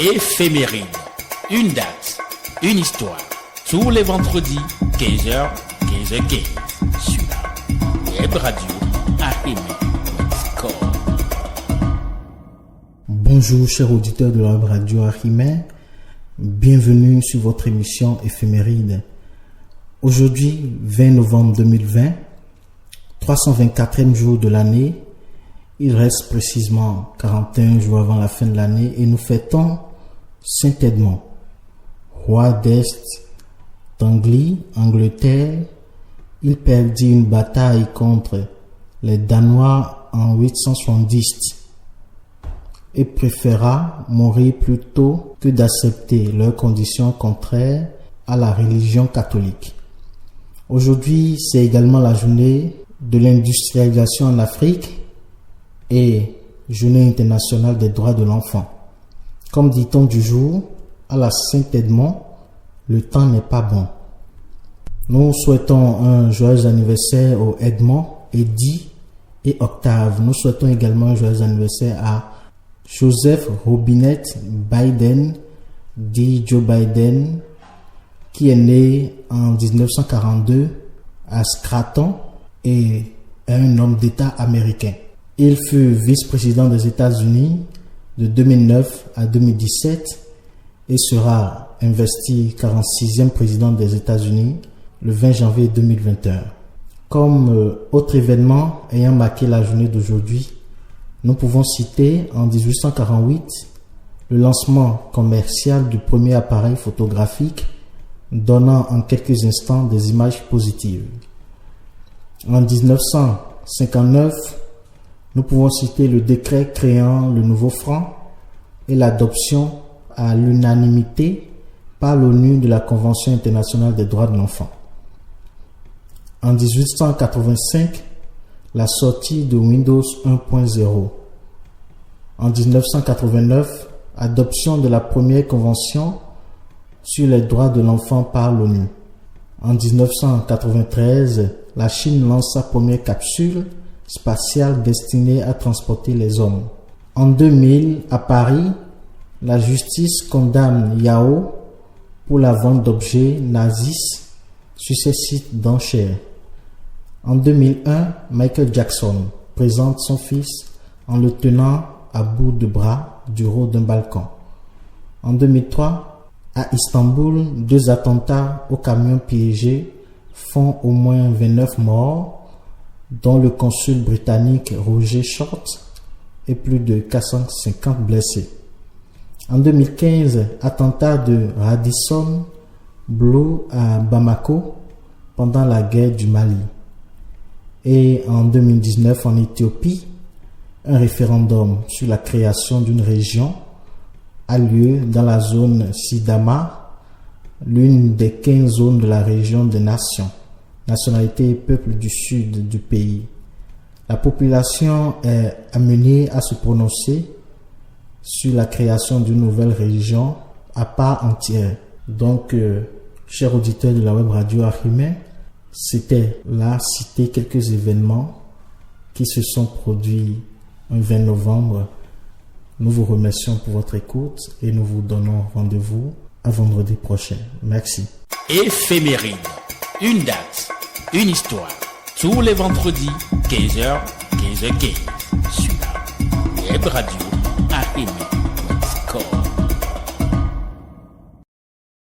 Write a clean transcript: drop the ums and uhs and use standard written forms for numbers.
Éphéméride. Une date, une histoire. Tous les vendredis, 15h, 15h15. Sur la Web Radio Ahimé. Bonjour chers auditeurs de la Web Radio Ahimé. Bienvenue sur votre émission Éphéméride. Aujourd'hui, 20 novembre 2020, 324e jour de l'année. Il reste précisément 41 jours avant la fin de l'année et nous fêtons Saint Edmond, roi d'Est d'Anglie, Angleterre. Il perdit une bataille contre les Danois en 870 et préféra mourir plutôt que d'accepter leurs conditions contraires à la religion catholique. Aujourd'hui, c'est également la journée de l'industrialisation en Afrique et journée internationale des droits de l'enfant. Comme dit-on du jour, à la Saint-Edmond, le temps n'est pas bon. Nous souhaitons un joyeux anniversaire aux Edmond, Eddie et Octave. Nous souhaitons également un joyeux anniversaire à Joseph Robinette Biden, dit Joe Biden, qui est né en 1942 à Scranton et est un homme d'État américain. Il fut vice-président des États-Unis de 2009 à 2017 et sera investi 46e président des États-Unis le 20 janvier 2021. Comme autre événement ayant marqué la journée d'aujourd'hui, nous pouvons citer en 1848 le lancement commercial du premier appareil photographique donnant en quelques instants des images positives. En 1959, nous pouvons citer le décret créant le nouveau franc et l'adoption à l'unanimité par l'ONU de la Convention internationale des droits de l'enfant. En 1885, la sortie de Windows 1.0. En 1989, adoption de la première convention sur les droits de l'enfant par l'ONU. En 1993, la Chine lance sa première capsule spatiale destinée à transporter les hommes. En 2000, à Paris, la justice condamne Yahoo pour la vente d'objets nazis sur ses sites d'enchères. En 2001, Michael Jackson présente son fils en le tenant à bout de bras du haut d'un balcon. En 2003, à Istanbul, 2 attentats au camion piégé font au moins 29 morts, dont le consul britannique Roger Short et plus de 450 blessés. En 2015, attentat de Radisson Blu à Bamako pendant la guerre du Mali. Et en 2019, en Éthiopie, un référendum sur la création d'une région a lieu dans la zone Sidama, l'une des 15 zones de la région des nations, nationalités et peuples du sud du pays. La population est amenée à se prononcer sur la création d'une nouvelle région à part entière. Donc, chers auditeurs de la Web Radio Ahimé, c'était là citer quelques événements qui se sont produits un 20 novembre. Nous vous remercions pour votre écoute et nous vous donnons rendez-vous à vendredi prochain. Merci. Éphéméride. Une date, une histoire. Tous les vendredis, 15h, 15h15. Sur la Web Radio Ahimé.